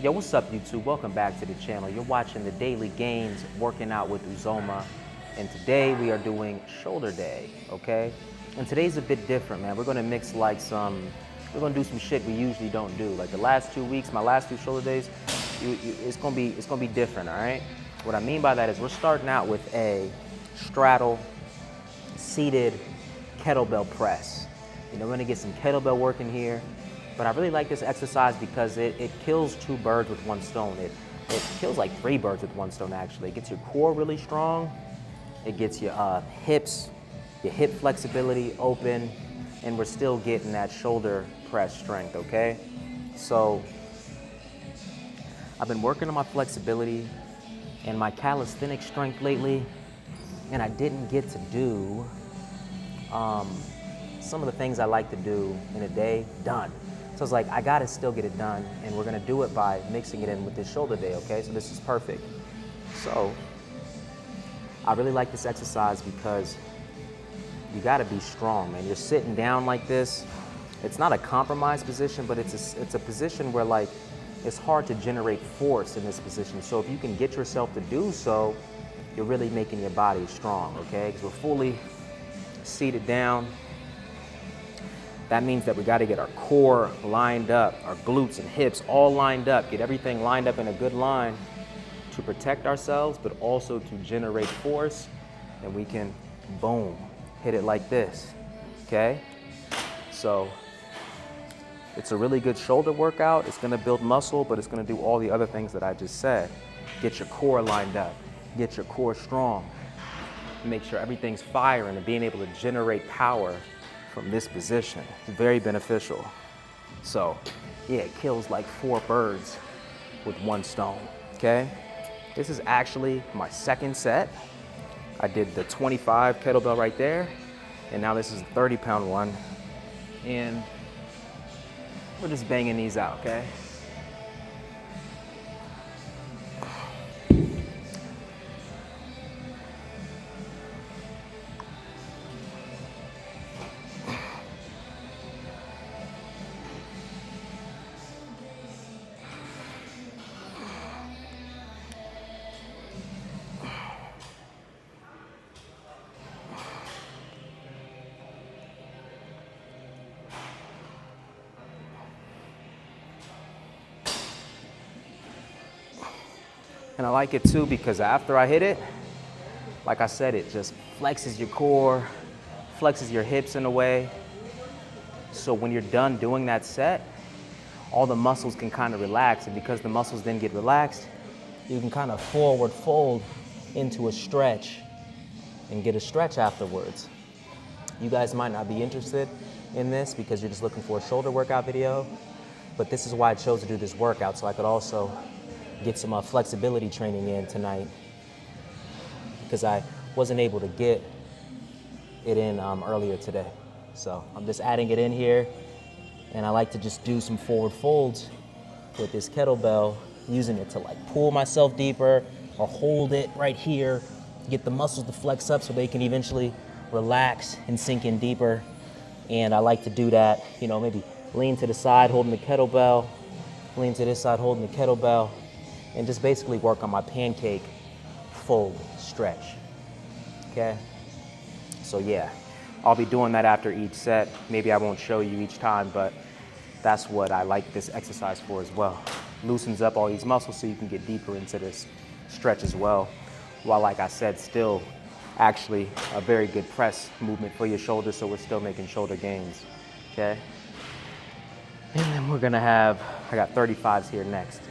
Yo, what's up YouTube? Welcome back to the channel. You're watching the Daily Gains Working Out with Uzoma. And today we are doing shoulder day, okay? And today's a bit different, man. We're gonna mix like we're gonna do some shit we usually don't do. Like the last 2 weeks, my last two shoulder days, it's gonna be different, all right? What I mean by that is we're starting out with a straddle seated kettlebell press. You know, we're gonna get some kettlebell work in here. But I really like this exercise because it kills two birds with one stone. It kills like three birds with one stone, actually. It gets your core really strong. It gets your hips, your hip flexibility open, and we're still getting that shoulder press strength, okay? So I've been working on my flexibility and my calisthenic strength lately, and I didn't get to do some of the things I like to do in a day done. So it's like, I gotta still get it done, and we're gonna do it by mixing it in with this shoulder day, okay? So this is perfect. So, I really like this exercise because you gotta be strong, man. You're sitting down like this. It's not a compromised position, but it's a position where like, it's hard to generate force in this position. So if you can get yourself to do so, you're really making your body strong, okay? Because we're fully seated down. That means that we got to get our core lined up, our glutes and hips all lined up, get everything lined up in a good line to protect ourselves, but also to generate force. And we can, boom, hit it like this, okay? So it's a really good shoulder workout. It's going to build muscle, but it's going to do all the other things that I just said. Get your core lined up, get your core strong, make sure everything's firing and being able to generate power from this position. It's very beneficial. So yeah, it kills like 4 birds with one stone, okay? This is actually my second set. I did the 25 kettlebell right there, and now this is the 30-pound one. And we're just banging these out, okay? And I like it too because after I hit it, like I said, it just flexes your core, flexes your hips in a way. So when you're done doing that set, all the muscles can kind of relax. And because the muscles then get relaxed, you can kind of forward fold into a stretch and get a stretch afterwards. You guys might not be interested in this because you're just looking for a shoulder workout video, but this is why I chose to do this workout, so I could also get some flexibility training in tonight because I wasn't able to get it in earlier today. So I'm just adding it in here, and I like to just do some forward folds with this kettlebell, using it to like pull myself deeper or hold it right here, get the muscles to flex up so they can eventually relax and sink in deeper. And I like to do that, you know, maybe lean to the side holding the kettlebell, lean to this side holding the kettlebell, and just basically work on my pancake fold stretch, okay? So yeah, I'll be doing that after each set. Maybe I won't show you each time, but that's what I like this exercise for as well. Loosens up all these muscles so you can get deeper into this stretch as well, while, like I said, still actually a very good press movement for your shoulders, so we're still making shoulder gains, okay? And then we're gonna have, I got 35s here next.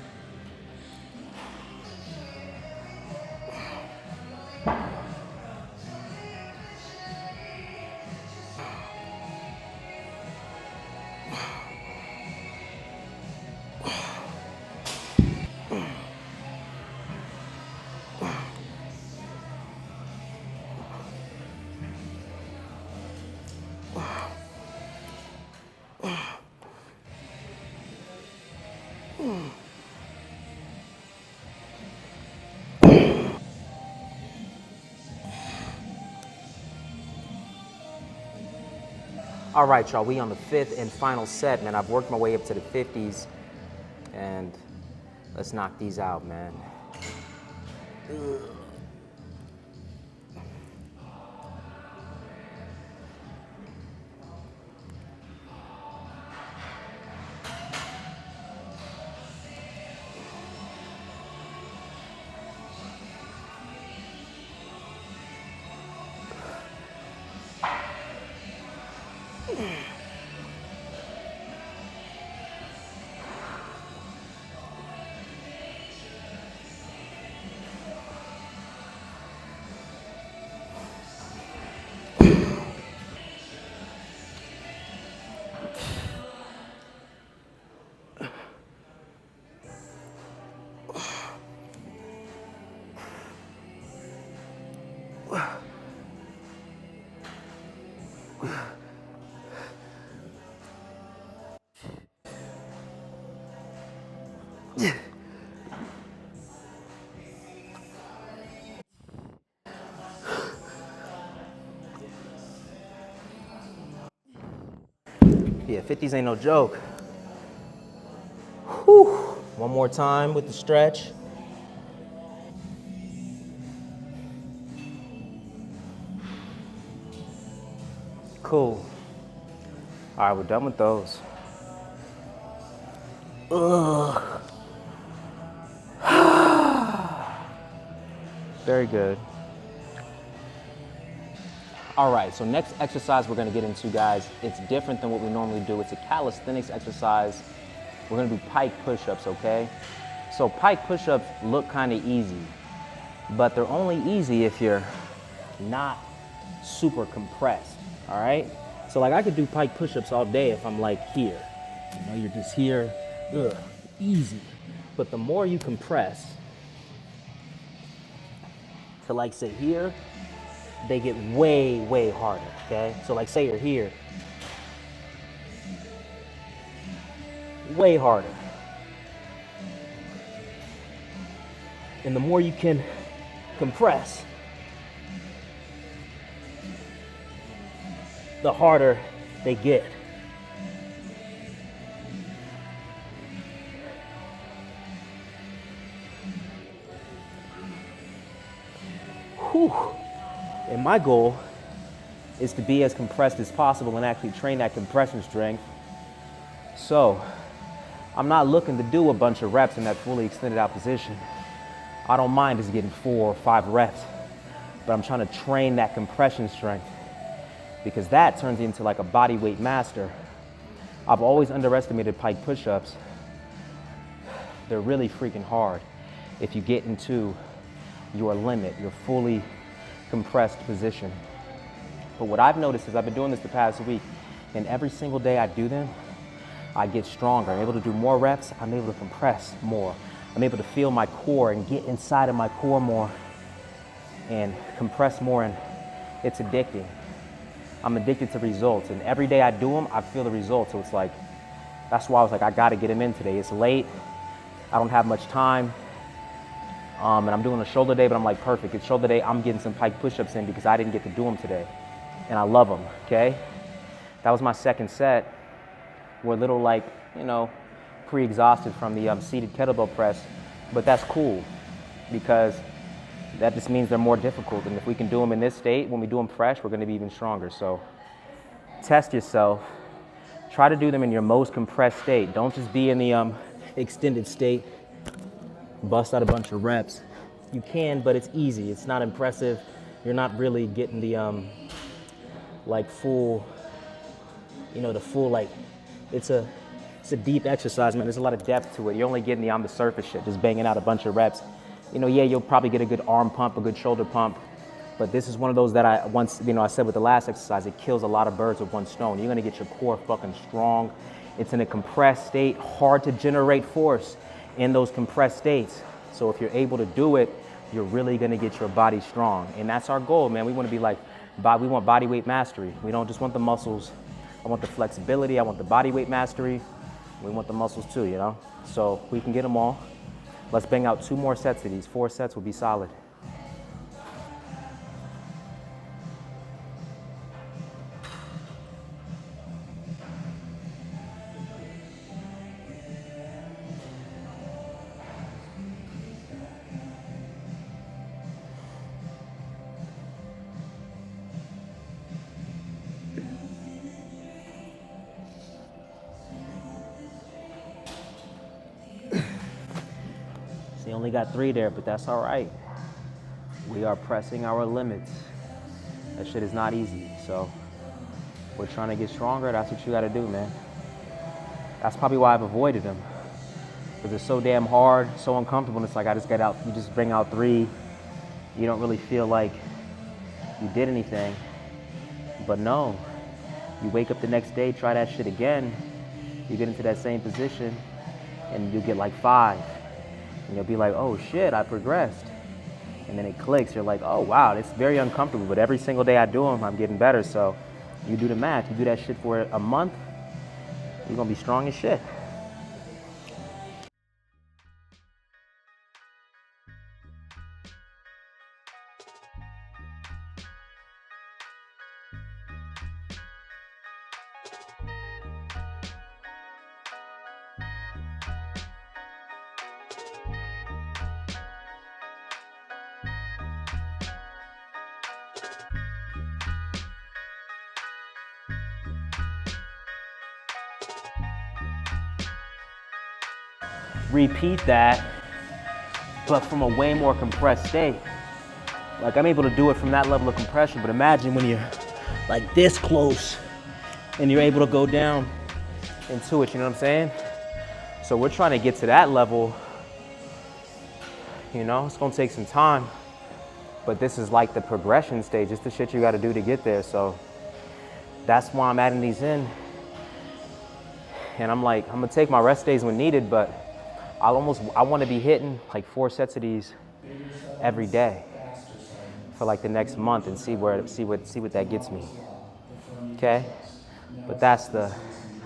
All right, y'all, we on the 5th and final set, man. I've worked my way up to the 50s, and Let's knock these out, man. Yeah, 50s ain't no joke. Whew. One more time with the stretch. Cool. All right, we're done with those. Ugh. Very good. All right, so next exercise we're gonna get into, guys, it's different than what we normally do. It's a calisthenics exercise. We're gonna do pike push-ups, okay? So pike push-ups look kind of easy, but they're only easy if you're not super compressed, all right? So like I could do pike push-ups all day if I'm like here. You know, you're just here, ugh, easy. But the more you compress to like say here, they get way, way harder, okay? So like say you're here, way harder. And the more you can compress, the harder they get. Whew. And my goal is to be as compressed as possible and actually train that compression strength. So I'm not looking to do a bunch of reps in that fully extended out position. I don't mind just getting 4 or 5 reps, but I'm trying to train that compression strength because that turns into like a body weight master. I've always underestimated pike push-ups. They're really freaking hard if you get into your limit, your fully compressed position. But what I've noticed is I've been doing this the past week, and every single day I do them, I get stronger. I'm able to do more reps. I'm able to compress more. I'm able to feel my core and get inside of my core more and compress more, and it's addicting. I'm addicted to results, and every day I do them, I feel the results. So it's like, that's why I was like, I gotta get them in today. It's late, I don't have much time, and I'm doing a shoulder day, but I'm like, perfect, it's shoulder day, I'm getting some pike push-ups in because I didn't get to do them today, and I love them, okay? That was my second set. We're a little like, you know, pre-exhausted from the seated kettlebell press, but that's cool because that just means they're more difficult. And if we can do them in this state, when we do them fresh, we're gonna be even stronger. So test yourself. Try to do them in your most compressed state. Don't just be in the extended state, bust out a bunch of reps. You can, but it's easy. It's not impressive. You're not really getting the like full, you know, the full like, it's a deep exercise, man. There's a lot of depth to it. You're only getting the on the surface shit, just banging out a bunch of reps. You know, yeah, you'll probably get a good arm pump, a good shoulder pump, but this is one of those that I once, you know, I said with the last exercise, it kills a lot of birds with one stone. You're gonna get your core fucking strong. It's in a compressed state, hard to generate force in those compressed states. So if you're able to do it, you're really gonna get your body strong. And that's our goal, man. We wanna be like, we want body weight mastery. We don't just want the muscles. I want the flexibility, I want the body weight mastery. We want the muscles too, you know? So we can get them all. Let's bang out 2 more sets of these. 4 sets will be solid. So you only got 3 there, but that's all right. We are pressing our limits. That shit is not easy. So we're trying to get stronger. That's what you got to do, man. That's probably why I've avoided them. Because it's so damn hard, so uncomfortable. And it's like, I just get out, you just bring out 3. You don't really feel like you did anything. But no, you wake up the next day, try that shit again. You get into that same position and you get like 5. And you'll be like, oh shit, I progressed. And then it clicks. You're like, oh wow, it's very uncomfortable. But every single day I do them, I'm getting better. So you do the math. You do that shit for a month, you're gonna be strong as shit. Repeat that, but from a way more compressed state. Like, I'm able to do it from that level of compression, but imagine when you're like this close and you're able to go down into it, you know what I'm saying? So we're trying to get to that level, you know? It's gonna take some time, but this is like the progression stage. It's the shit you gotta do to get there. So that's why I'm adding these in. And I'm like, I'm gonna take my rest days when needed, but I wanna be hitting like 4 sets of these every day for like the next month and see what that gets me. Okay? But that's the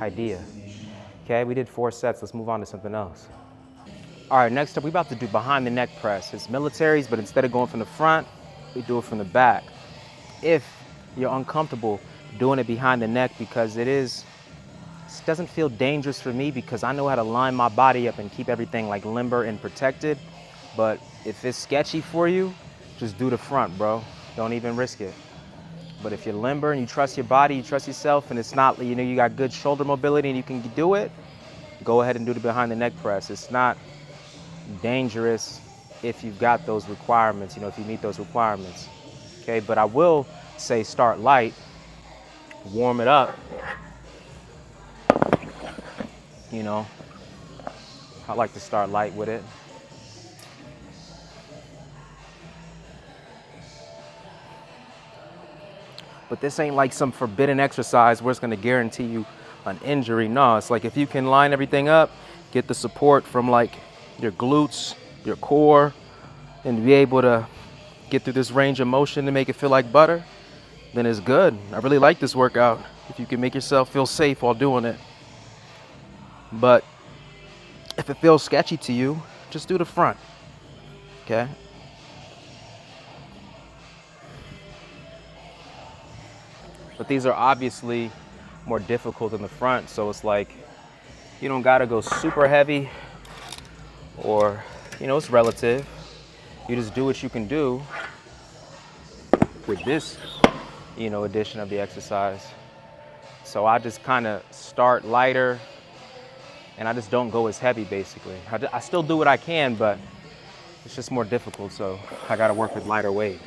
idea. Okay, we did 4 sets. Let's move on to something else. All right, next up, we're about to do behind the neck press. It's militaries, but instead of going from the front, we do it from the back. If you're uncomfortable doing it behind the neck, because it doesn't feel dangerous for me because I know how to line my body up and keep everything like limber and protected. But if it's sketchy for you, just do the front, bro. Don't even risk it. But if you're limber and you trust your body, you trust yourself, and it's not, you know, you got good shoulder mobility and you can do it, go ahead and do the behind the neck press. It's not dangerous if you've got those requirements, you know, if you meet those requirements. Okay, but I will say start light, warm it up. You know, I like to start light with it. But this ain't like some forbidden exercise where it's gonna guarantee you an injury. No, it's like if you can line everything up, get the support from like your glutes, your core, and be able to get through this range of motion to make it feel like butter, then it's good. I really like this workout if you can make yourself feel safe while doing it. But if it feels sketchy to you, just do the front, okay? But these are obviously more difficult than the front, so it's like you don't gotta go super heavy, or, you know, it's relative. You just do what you can do with this, you know, edition of the exercise. So I just kind of start lighter, and I just don't go as heavy, basically. I still do what I can, but it's just more difficult, so I gotta work with lighter weight.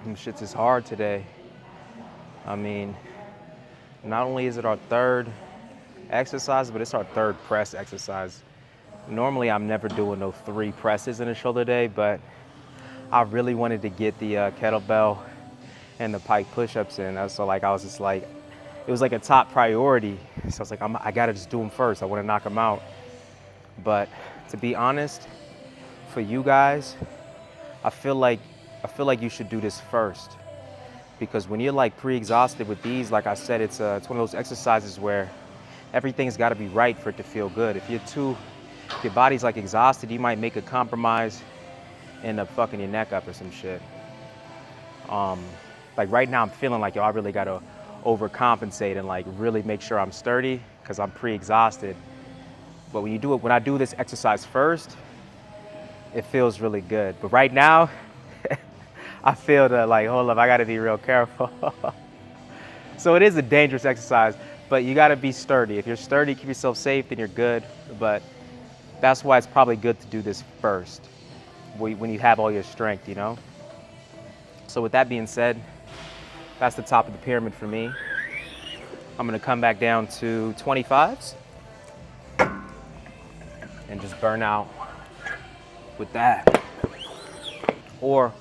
Them shits is hard today. I mean, not only is it our third exercise, but it's our third press exercise. Normally, I'm never doing no 3 presses in a shoulder day, but I really wanted to get the kettlebell and the pike push-ups in. So like, I was just like, it was like a top priority. So I was like, I gotta just do them first. I want to knock them out. But to be honest, for you guys, I feel like you should do this first, because when you're like pre-exhausted with these, like I said, it's one of those exercises where everything's got to be right for it to feel good. If your body's like exhausted, you might make a compromise, end up fucking your neck up or some shit. Like right now, I'm feeling like, yo, I really got to overcompensate and like really make sure I'm sturdy because I'm pre-exhausted. But when I do this exercise first, it feels really good. But right now, I feel that like, hold up, I gotta be real careful. So it is a dangerous exercise, but you gotta be sturdy. If you're sturdy, keep yourself safe, then you're good. But that's why it's probably good to do this first, when you have all your strength, you know? So with that being said, that's the top of the pyramid for me. I'm gonna come back down to 25s and just burn out with that. Or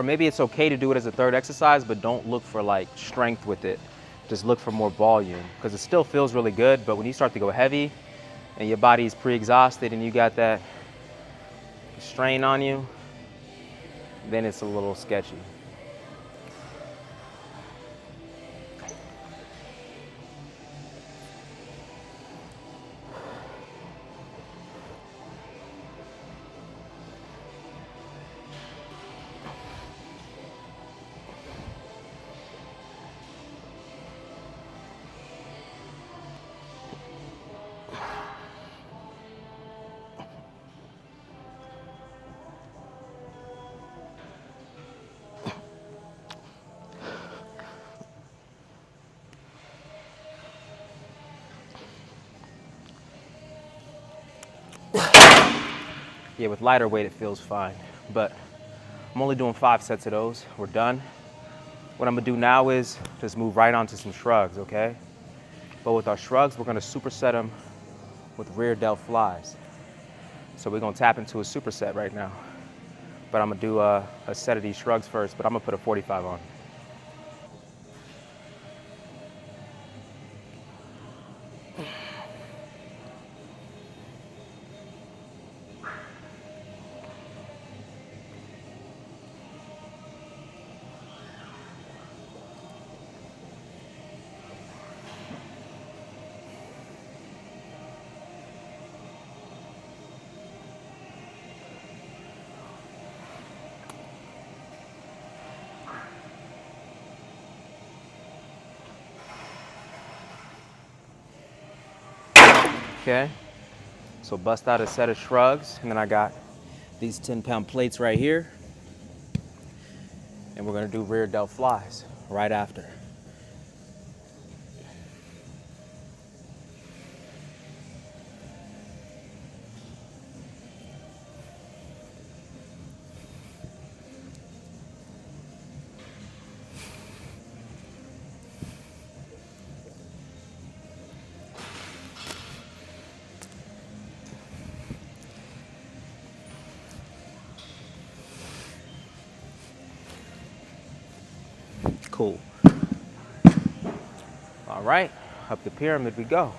maybe it's okay to do it as a third exercise, but don't look for like strength with it. Just look for more volume, because it still feels really good, but when you start to go heavy and your body's pre-exhausted and you got that strain on you, then it's a little sketchy. Yeah, with lighter weight, it feels fine. But I'm only doing 5 sets of those. We're done. What I'm gonna do now is just move right on to some shrugs, okay? But with our shrugs, we're gonna superset them with rear delt flies. So we're gonna tap into a superset right now. But I'm gonna do a set of these shrugs first, but I'm gonna put a 45 on. Okay, so bust out a set of shrugs, and then I got these 10-pound plates right here, and we're gonna do rear delt flies right after. Cool. All right, up the pyramid we go.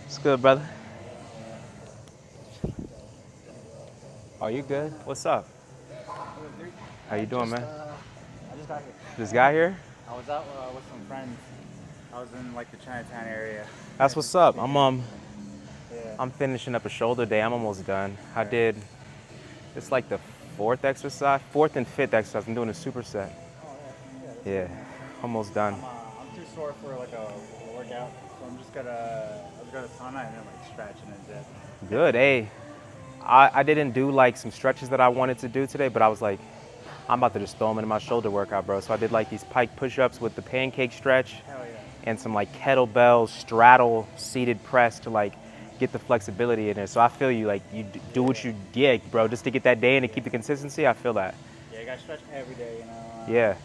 It's good, brother. Are you good? What's up? How you doing, man? I just got here. Just got here? I was out with some friends. I was in like the Chinatown area. That's what's up. Yeah. I'm finishing up a shoulder day. I'm almost done. I did, it's like the 4th and 5th exercise. I'm doing a superset. Oh Yeah, almost done. I'm too sore for like a workout, so I'm just gonna sauna and then like stretch and then dip. Good. Hey, I didn't do like some stretches that I wanted to do today, but I was like, I'm about to just throw them into my shoulder workout, bro. So I did like these pike push-ups with the pancake stretch Hell yeah. and some like kettlebell straddle seated press to like get the flexibility in there. So I feel you, like you do what you get, bro, just to get that day in and keep the consistency. I feel that. Yeah, I got to stretch every day, you know. Yeah,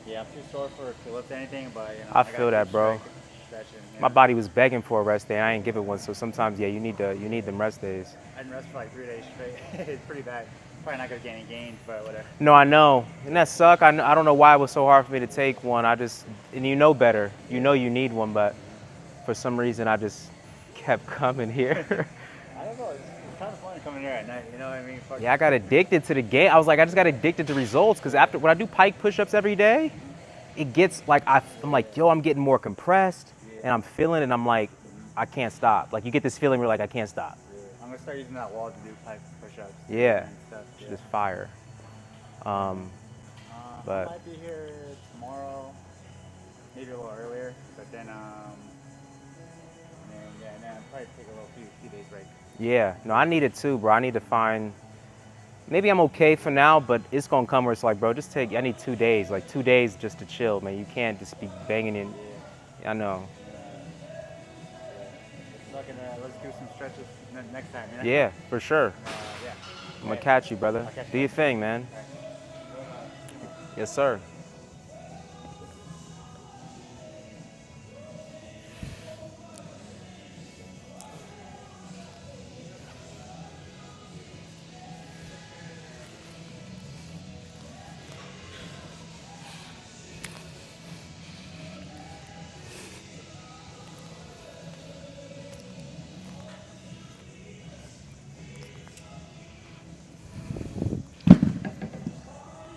Yeah, I'm too sore to lift anything, but you know, I I feel gotta that, keep bro. stretching. My Yeah. body was begging for a rest day. I ain't give it one. So sometimes, yeah, you need them rest days. I didn't rest for like 3 days straight. It's pretty bad. Probably not gonna get any gains, but whatever. No, I know, and that suck. I don't know why it was so hard for me to take one. And you know better. You know you need one, but for some reason I just kept coming here. I don't know. It's kind of fun coming here at night. You know what I mean? Fuck. Yeah, I got addicted to the game. I was like, I just got addicted to results because after when I do pike push-ups every day, it gets like I'm like, yo, I'm getting more compressed, and I'm feeling it, and I'm like, I can't stop. Like you get this feeling where like I can't stop. Yeah. I'm gonna start using that wall to do Pike Pushups. Yeah, And stuff. it's Yeah. just fire. I But might be here tomorrow, maybe a little earlier, but then and then I'll probably take a little few days break. yeah, no, I need it too, bro. I need to find. Maybe I'm okay for now, but it's gonna come where it's like, bro, just take. I need 2 days, like 2 days just to chill, man. You can't just be banging in. Yeah. I know. Let's do some stretches next time. You know? Yeah, for sure. Yeah. I'm gonna catch you, brother. I'll catch Do you. your thing, man. All right. Yes, sir.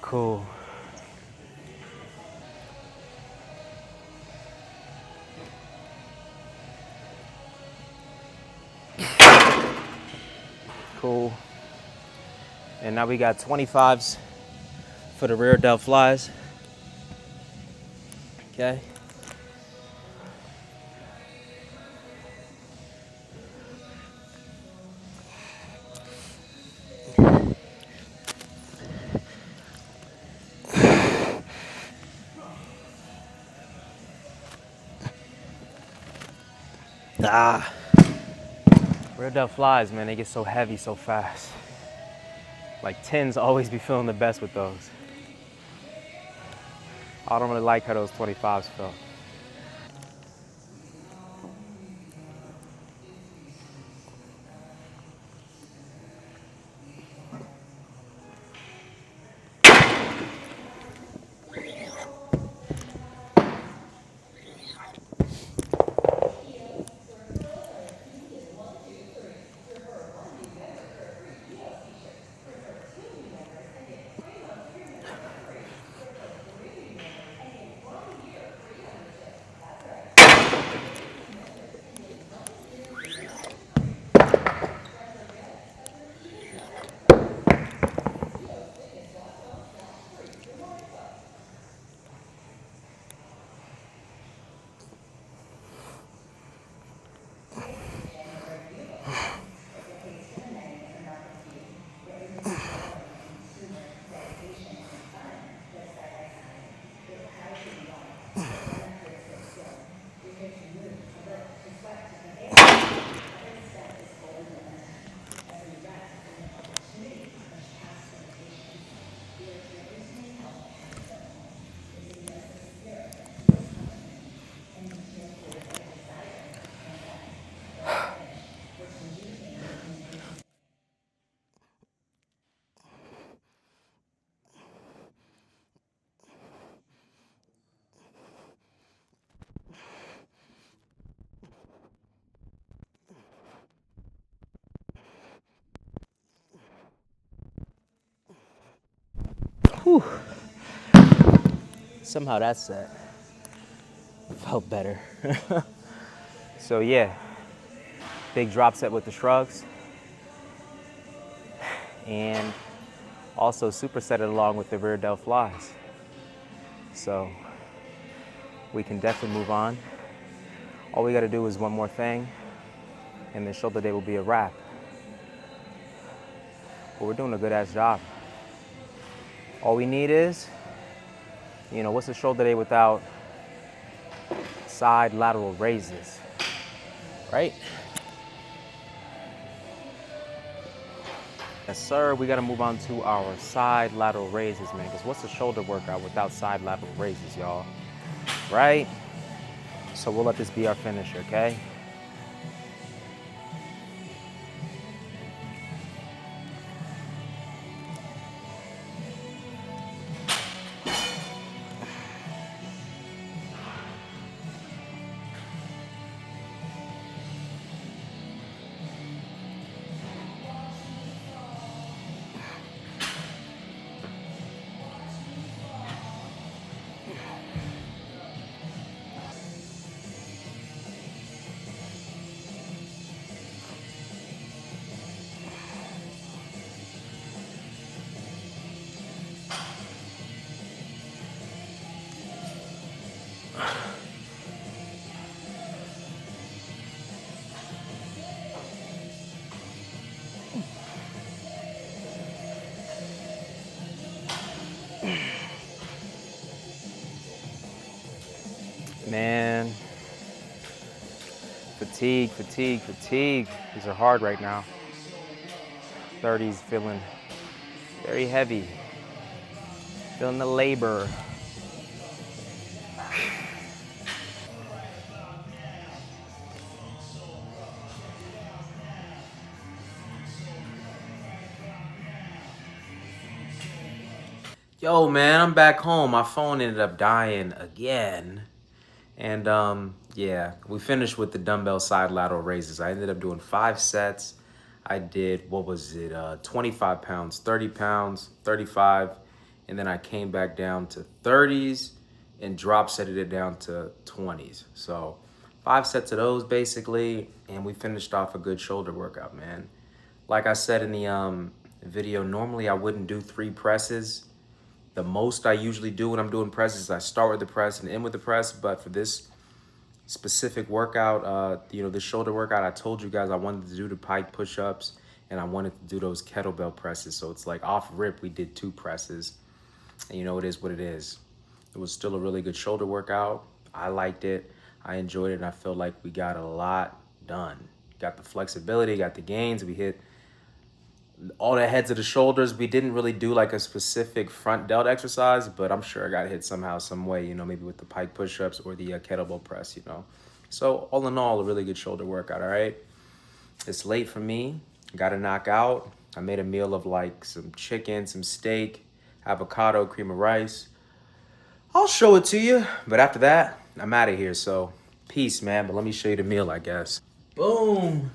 Cool. Cool. And now we got 25s for the rear delt flies. Okay. Ah. Rear delt flies, man, they get so heavy so fast. Like 10s always be feeling the best with those. I don't really like how those 25s feel. Whew. Somehow that set felt better. So yeah, big drop set with the shrugs. And also superset it along with the rear delt flies. So we can definitely move on. All we gotta do is one more thing, and then shoulder day will be a wrap. but we're doing a good ass job. All we need is, you know, what's a shoulder day without side lateral raises, right? Yes, sir. We got to move on to our side lateral raises, man, because what's a shoulder workout without side lateral raises, y'all? Right? So we'll let this be our finisher, okay? Man, fatigue, fatigue, fatigue. These are hard right now. 30s feeling very heavy. Feeling the labor. Yo, man, I'm back home. My phone ended up dying again. And yeah, we finished with the dumbbell side lateral raises. I ended up doing 5 sets. I did, what was it, 25 pounds, 30 pounds, 35, and then I came back down to 30s and drop setted it down to 20s. So 5 sets of those basically, and we finished off a good shoulder workout, man. Like I said in the video, normally I wouldn't do 3 presses. The most I usually do when I'm doing presses is I start with the press and end with the press, but for this specific workout, you know, the shoulder workout, I told you guys I wanted to do the pike push-ups and I wanted to do those kettlebell presses. So it's like off rip, we did 2 presses, and you know, it is what it is. It was still a really good shoulder workout. I liked it. I enjoyed it. And I feel like we got a lot done. Got the flexibility, got the gains. We hit all the heads of the shoulders. We didn't really do like a specific front delt exercise, but I'm sure I got hit somehow, some way, you know, maybe with the pike push-ups or the kettlebell press, you know. So all in all, a really good shoulder workout, all right? It's late for me. Got to knock out. I made a meal of like some chicken, some steak, avocado, cream of rice. I'll show it to you, but after that, I'm out of here. So peace, man. But let me show you the meal, I guess. Boom.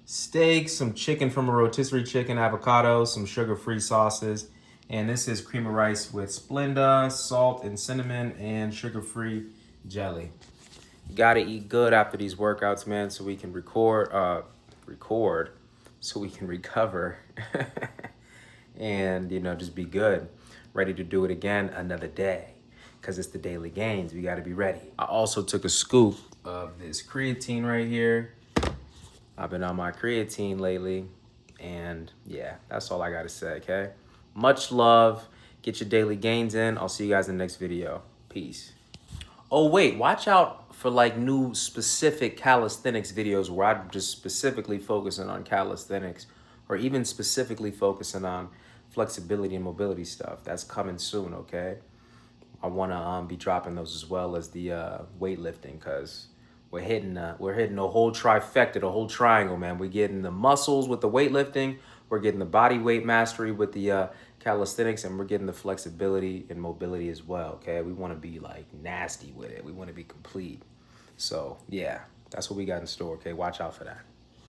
Steak, some chicken from a rotisserie chicken, avocado, some sugar-free sauces. And this is cream of rice with Splenda, salt and cinnamon, and sugar-free jelly. You gotta eat good after these workouts, man, so we can so we can recover and, you know, just be good, ready to do it again another day, because it's the daily gains. We gotta be ready. I also took a scoop of this creatine right here. I've been on my creatine lately, and yeah, that's all I gotta say, okay? Much love. Get your daily gains in. I'll see you guys in the next video. Peace. Oh wait, watch out for like new specific calisthenics videos where I'm just specifically focusing on calisthenics, or even specifically focusing on flexibility and mobility stuff. That's coming soon, okay? I wanna be dropping those as well as the weightlifting, cause we're hitting the whole trifecta, the whole triangle, man. We're getting the muscles with the weightlifting, we're getting the body weight mastery with the calisthenics, and we're getting the flexibility and mobility as well, okay? We want to be like nasty with it. We want to be complete. So yeah, that's what we got in store, okay? Watch out for that.